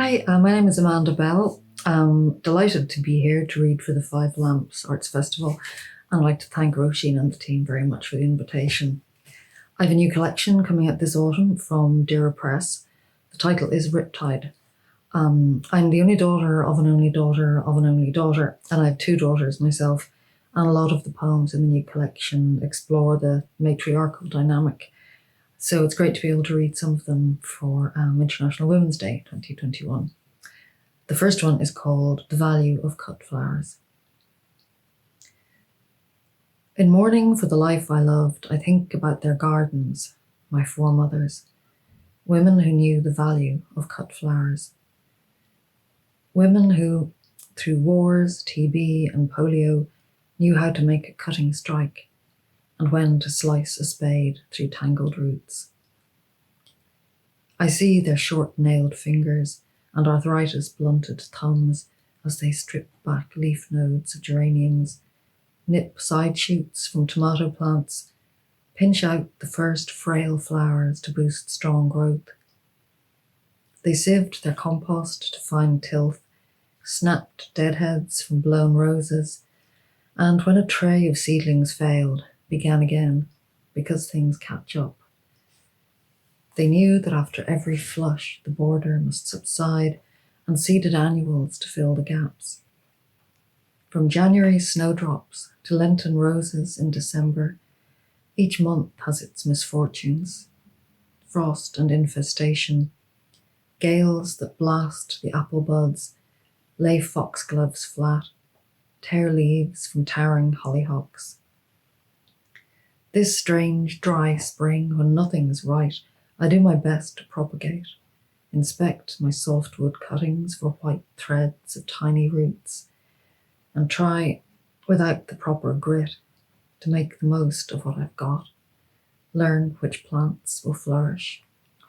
Hi, my name is Amanda Bell. I'm delighted to be here to read for the Five Lamps Arts Festival, and I'd like to thank Roisin and the team very much for the invitation. I have a new collection coming out this autumn from Dira Press. The title is Riptide. I'm the only daughter of an only daughter of an only daughter, and I have two daughters myself, and a lot of the poems in the new collection explore the matriarchal dynamic. So it's great to be able to read some of them for International Women's Day 2021. The first one is called The Value of Cut Flowers. In mourning for the life I loved, I think about their gardens, my foremothers, women who knew the value of cut flowers. Women who, through wars, TB and polio, knew how to make a cutting strike and when to slice a spade through tangled roots. I see their short-nailed fingers and arthritis-blunted thumbs as they strip back leaf nodes of geraniums, nip side shoots from tomato plants, pinch out the first frail flowers to boost strong growth. They sieved their compost to find tilth, snapped deadheads from blown roses, and when a tray of seedlings failed, began again, because things catch up. They knew that after every flush, the border must subside and seeded annuals to fill the gaps. From January snowdrops to Lenten roses in December, each month has its misfortunes, frost and infestation, gales that blast the apple buds, lay foxgloves flat, tear leaves from towering hollyhocks. This strange, dry spring, when nothing is right, I do my best to propagate, inspect my softwood cuttings for white threads of tiny roots, and try, without the proper grit, to make the most of what I've got, learn which plants will flourish,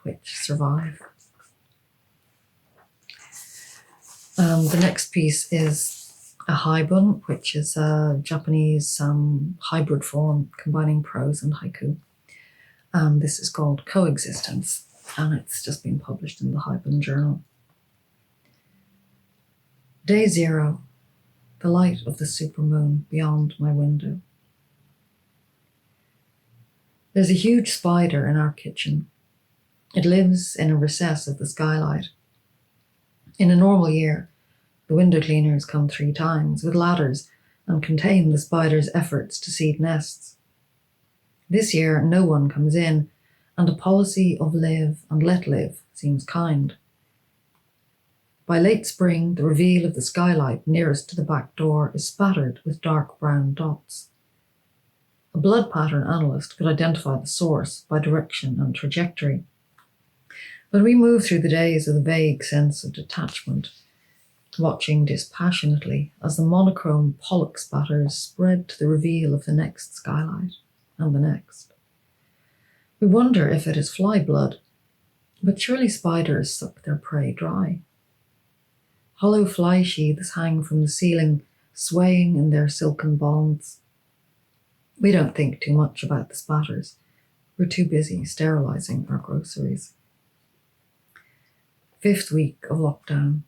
which survive. The next piece is a haibun, which is a Japanese hybrid form combining prose and haiku. This is called Coexistence, and it's just been published in the Haibun Journal. Day 0, the light of the supermoon beyond my window. There's a huge spider in our kitchen. It lives in a recess of the skylight. In a normal year, the window cleaners come 3 times with ladders and contain the spider's efforts to seed nests. This year, no one comes in, and a policy of live and let live seems kind. By late spring, the reveal of the skylight nearest to the back door is spattered with dark brown dots. A blood pattern analyst could identify the source by direction and trajectory. But we move through the days with a vague sense of detachment, watching dispassionately as the monochrome pollock spatters spread to the reveal of the next skylight and the next. We wonder if it is fly blood, but surely spiders suck their prey dry. Hollow fly sheaths hang from the ceiling, swaying in their silken bonds. We don't think too much about the spatters. We're too busy sterilizing our groceries. 5th week of lockdown,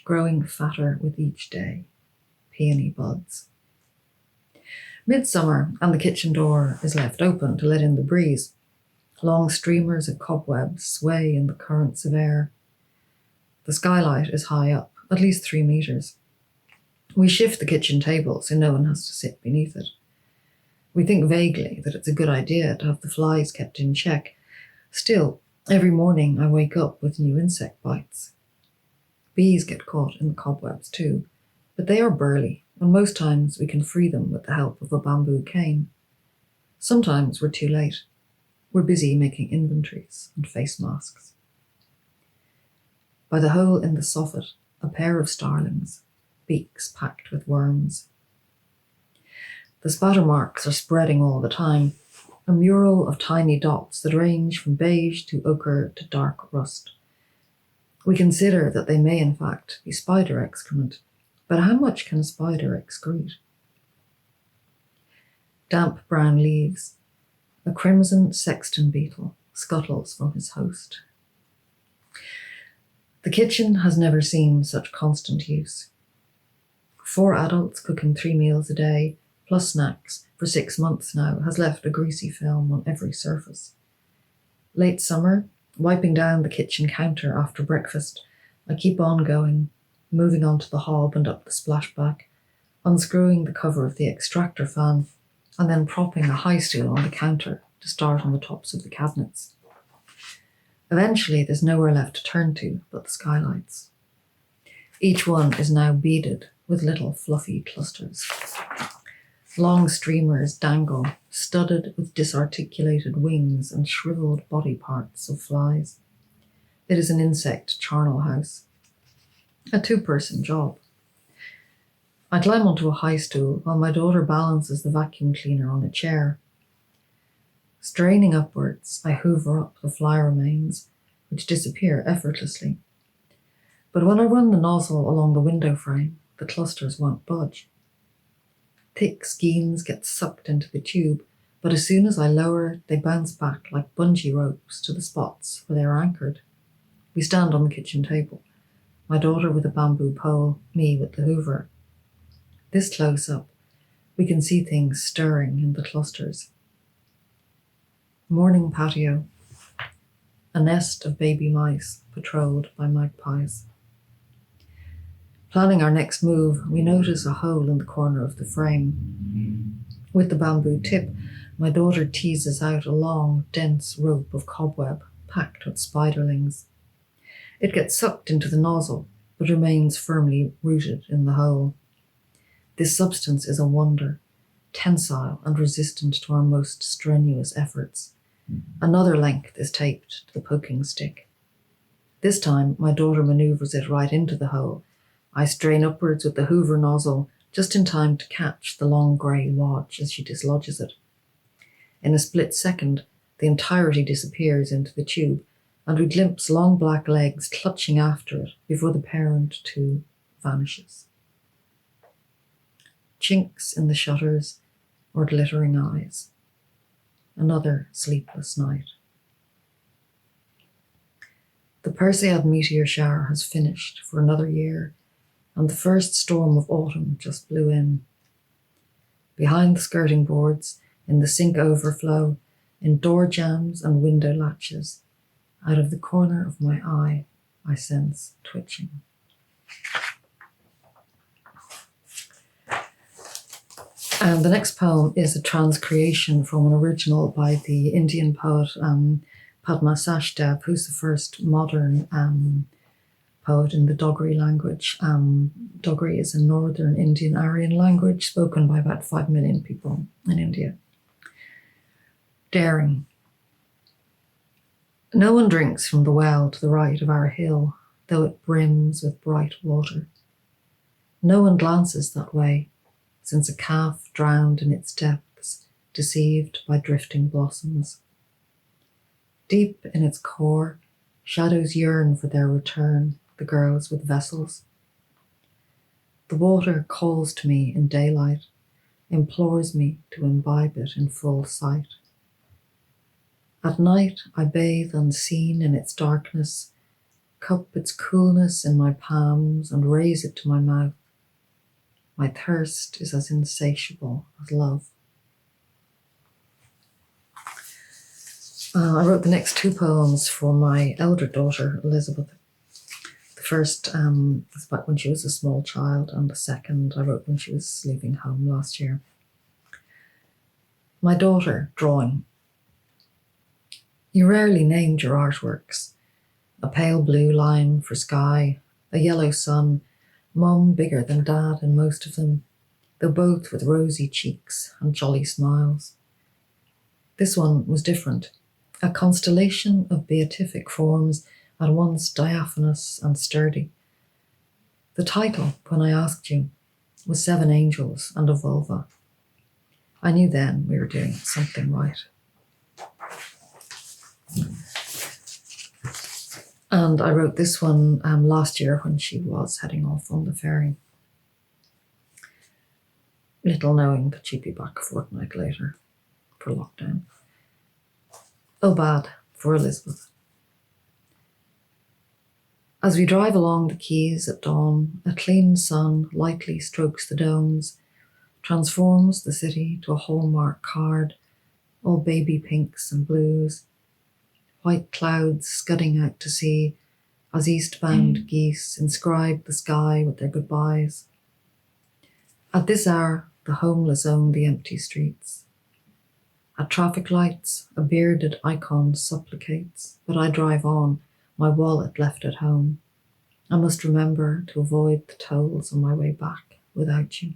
growing fatter with each day, peony buds. Midsummer, and the kitchen door is left open to let in the breeze. Long streamers of cobwebs sway in the currents of air. The skylight is high up, at least 3 meters. We shift the kitchen table so no one has to sit beneath it. We think vaguely that it's a good idea to have the flies kept in check. Still, every morning I wake up with new insect bites. Bees get caught in the cobwebs too, but they are burly, and most times we can free them with the help of a bamboo cane. Sometimes we're too late. We're busy making inventories and face masks. By the hole in the soffit, a pair of starlings, beaks packed with worms. The spatter marks are spreading all the time, a mural of tiny dots that range from beige to ochre to dark rust. We consider that they may in fact be spider excrement, but how much can a spider excrete? Damp brown leaves, a crimson sexton beetle scuttles from his host. The kitchen has never seen such constant use. 4 adults cooking 3 meals a day, plus snacks, for 6 months now has left a greasy film on every surface. Late summer, wiping down the kitchen counter after breakfast, I keep on going, moving onto the hob and up the splashback, unscrewing the cover of the extractor fan, and then propping a high stool on the counter to start on the tops of the cabinets. Eventually, there's nowhere left to turn to but the skylights. Each one is now beaded with little fluffy clusters. Long streamers dangle, studded with disarticulated wings and shriveled body parts of flies. It is an insect charnel house. A 2-person job. I climb onto a high stool while my daughter balances the vacuum cleaner on a chair. Straining upwards, I hoover up the fly remains, which disappear effortlessly. But when I run the nozzle along the window frame, the clusters won't budge. Thick skeins get sucked into the tube, but as soon as I lower, they bounce back like bungee ropes to the spots where they are anchored. We stand on the kitchen table, my daughter with a bamboo pole, me with the hoover. This close up, we can see things stirring in the clusters. Morning patio. A nest of baby mice patrolled by magpies. Planning our next move, we notice a hole in the corner of the frame. With the bamboo tip, my daughter teases out a long, dense rope of cobweb packed with spiderlings. It gets sucked into the nozzle, but remains firmly rooted in the hole. This substance is a wonder, tensile and resistant to our most strenuous efforts. Another length is taped to the poking stick. This time, my daughter maneuvers it right into the hole. I strain upwards with the hoover nozzle, just in time to catch the long grey lodge as she dislodges it. In a split second, the entirety disappears into the tube, and we glimpse long black legs clutching after it before the parent too vanishes. Chinks in the shutters or glittering eyes. Another sleepless night. The Perseid meteor shower has finished for another year, and the first storm of autumn just blew in. Behind the skirting boards, in the sink overflow, in door jambs and window latches, out of the corner of my eye, I sense twitching. And the next poem is a transcreation from an original by the Indian poet Padma Sachdev, who's the first modern poet in the Dogri language. Dogri is a northern Indian Aryan language spoken by about 5 million people in India. Daring. No one drinks from the well to the right of our hill, though it brims with bright water. No one glances that way, since a calf drowned in its depths, deceived by drifting blossoms. Deep in its core, shadows yearn for their return, the girls with vessels. The water calls to me in daylight, implores me to imbibe it in full sight. At night I bathe unseen in its darkness, cup its coolness in my palms and raise it to my mouth. My thirst is as insatiable as love. I wrote the next 2 poems for my elder daughter, Elizabeth. The first was back when she was a small child, and the second I wrote when she was leaving home last year. My daughter, drawing. You rarely named your artworks. A pale blue line for sky, a yellow sun, Mum bigger than Dad in most of them, though both with rosy cheeks and jolly smiles. This one was different, a constellation of beatific forms at once diaphanous and sturdy. The title, when I asked you, was 7 Angels and a Vulva. I knew then we were doing something right. And I wrote this one last year when she was heading off on the ferry, little knowing that she'd be back a fortnight later for lockdown. Aubade for Elizabeth. As we drive along the quays at dawn, a clean sun lightly strokes the domes, transforms the city to a hallmark card, all baby pinks and blues, white clouds scudding out to sea as eastbound geese inscribe the sky with their goodbyes. At this hour, the homeless own the empty streets. At traffic lights, a bearded icon supplicates, but I drive on, my wallet left at home. I must remember to avoid the tolls on my way back without you.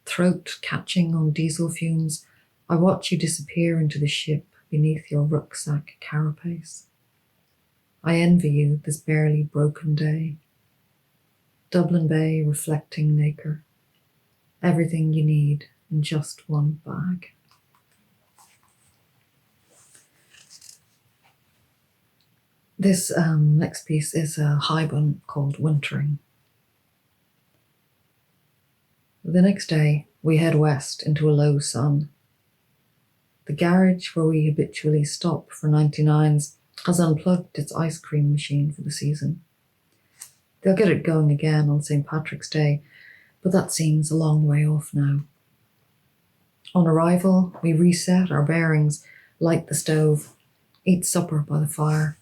Throat catching on diesel fumes, I watch you disappear into the ship beneath your rucksack carapace. I envy you this barely broken day. Dublin Bay reflecting nacre. Everything you need in just one bag. This next piece is a haibun called Wintering. The next day, we head west into a low sun. The garage where we habitually stop for 99s has unplugged its ice cream machine for the season. They'll get it going again on St. Patrick's Day, but that seems a long way off now. On arrival, we reset our bearings, light the stove, eat supper by the fire.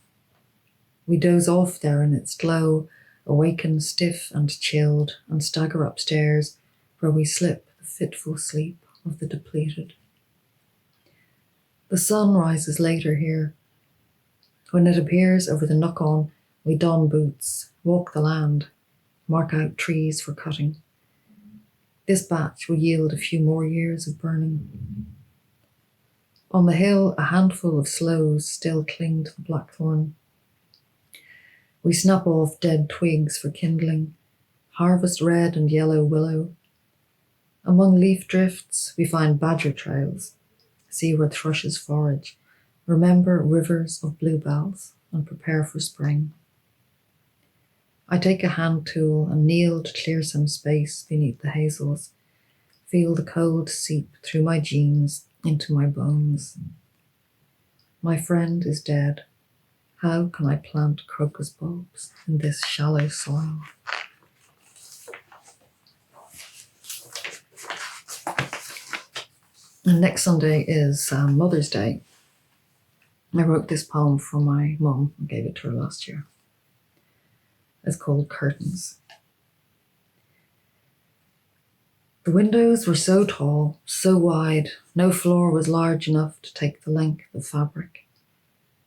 We doze off there in its glow, awaken stiff and chilled, and stagger upstairs, where we slip the fitful sleep of the depleted. The sun rises later here. When it appears over the knock-on, we don boots, walk the land, mark out trees for cutting. This batch will yield a few more years of burning. On the hill, a handful of sloes still cling to the blackthorn. We snap off dead twigs for kindling, harvest red and yellow willow. Among leaf drifts, we find badger trails, see where thrushes forage, remember rivers of bluebells, and prepare for spring. I take a hand tool and kneel to clear some space beneath the hazels, feel the cold seep through my jeans into my bones. My friend is dead. How can I plant crocus bulbs in this shallow soil? And next Sunday is Mother's Day. I wrote this poem for my mum and gave it to her last year. It's called Curtains. The windows were so tall, so wide, no floor was large enough to take the length of fabric.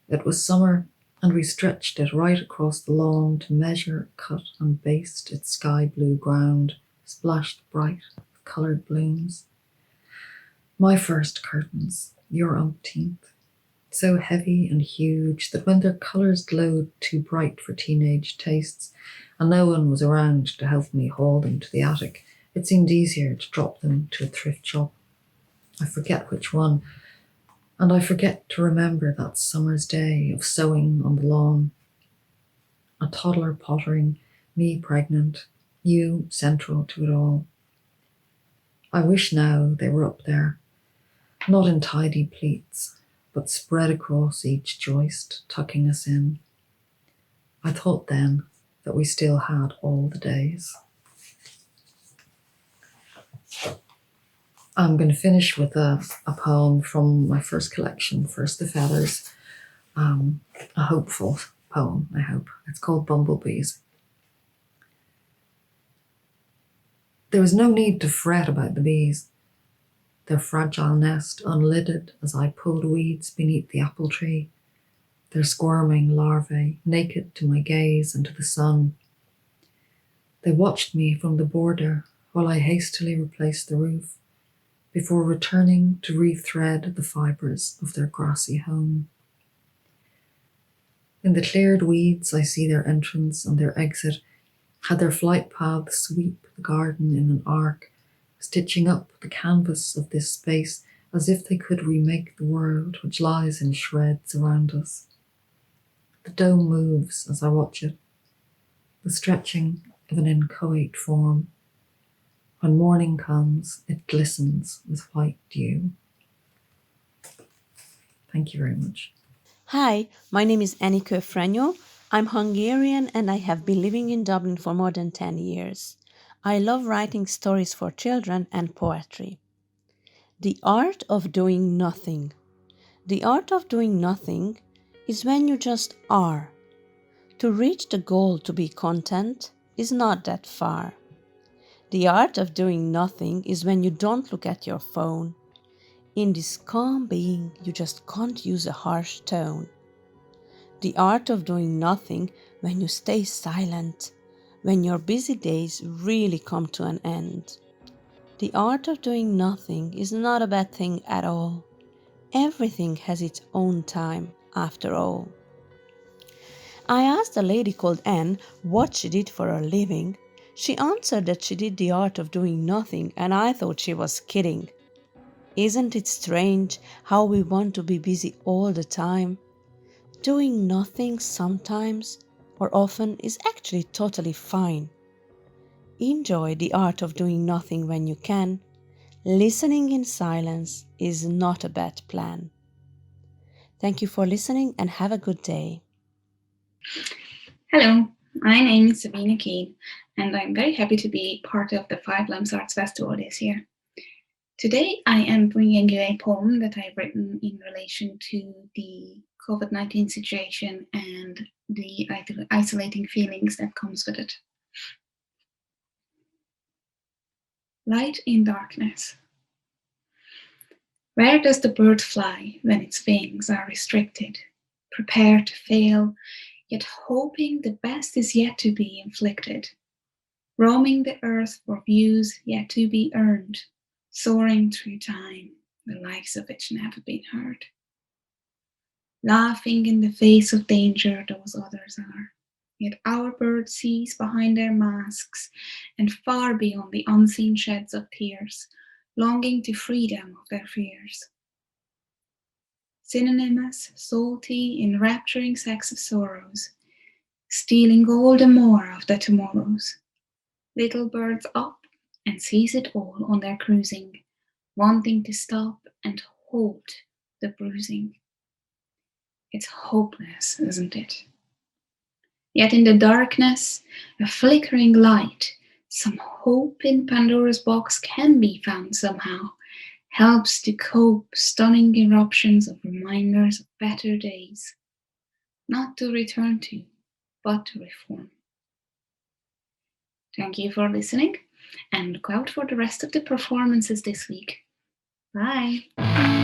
It was summer, and we stretched it right across the lawn to measure, cut, and baste its sky blue ground, splashed bright with coloured blooms. My first curtains, your umpteenth, so heavy and huge that when their colours glowed too bright for teenage tastes, and no one was around to help me haul them to the attic, it seemed easier to drop them to a thrift shop. I forget which one, and I forget to remember that summer's day of sewing on the lawn. A toddler pottering, me pregnant, you central to it all. I wish now they were up there, not in tidy pleats, but spread across each joist, tucking us in. I thought then that we still had all the days. I'm going to finish with a poem from my first collection, First the Feathers, a hopeful poem, I hope. It's called Bumblebees. There was no need to fret about the bees. Their fragile nest unlidded as I pulled weeds beneath the apple tree, their squirming larvae naked to my gaze and to the sun. They watched me from the border while I hastily replaced the roof, before returning to rethread the fibres of their grassy home. In the cleared weeds I see their entrance and their exit, had their flight paths sweep the garden in an arc, stitching up the canvas of this space as if they could remake the world which lies in shreds around us. The dome moves as I watch it, the stretching of an inchoate form. When morning comes, it glistens with white dew. Thank you very much. Hi, my name is Eniko Frenyo. I'm Hungarian and I have been living in Dublin for more than 10 years. I love writing stories for children and poetry. The art of doing nothing. The art of doing nothing is when you just are. To reach the goal to be content is not that far. The art of doing nothing is when you don't look at your phone. In this calm being, you just can't use a harsh tone. The art of doing nothing when you stay silent, when your busy days really come to an end. The art of doing nothing is not a bad thing at all. Everything has its own time, after all. I asked a lady called Anne what she did for a living. She answered that she did the art of doing nothing, and I thought she was kidding. Isn't it strange how we want to be busy all the time? Doing nothing sometimes or often is actually totally fine. Enjoy the art of doing nothing when you can. Listening in silence is not a bad plan. Thank you for listening and have a good day. Hello, my name is Sabina Keane, and I'm very happy to be part of the Five Lumps Arts Festival this year. Today, I am bringing you a poem that I've written in relation to the COVID-19 situation and the isolating feelings that comes with it. Light in darkness. Where does the bird fly when its wings are restricted, prepared to fail, yet hoping the best is yet to be inflicted? Roaming the earth for views yet to be earned, soaring through time, the likes of which never been heard. Laughing in the face of danger those others are, yet our bird sees behind their masks and far beyond the unseen sheds of tears, longing to free them of their fears. Synonymous, salty, enrapturing sex of sorrows, stealing all the more of the tomorrows. Little birds up and seize it all on their cruising, wanting to stop and hold the bruising. It's hopeless, isn't it? Yet in the darkness, a flickering light, some hope in Pandora's box can be found somehow, helps to cope stunning eruptions of reminders of better days, not to return to, but to reform. Thank you for listening, and look out for the rest of the performances this week. Bye!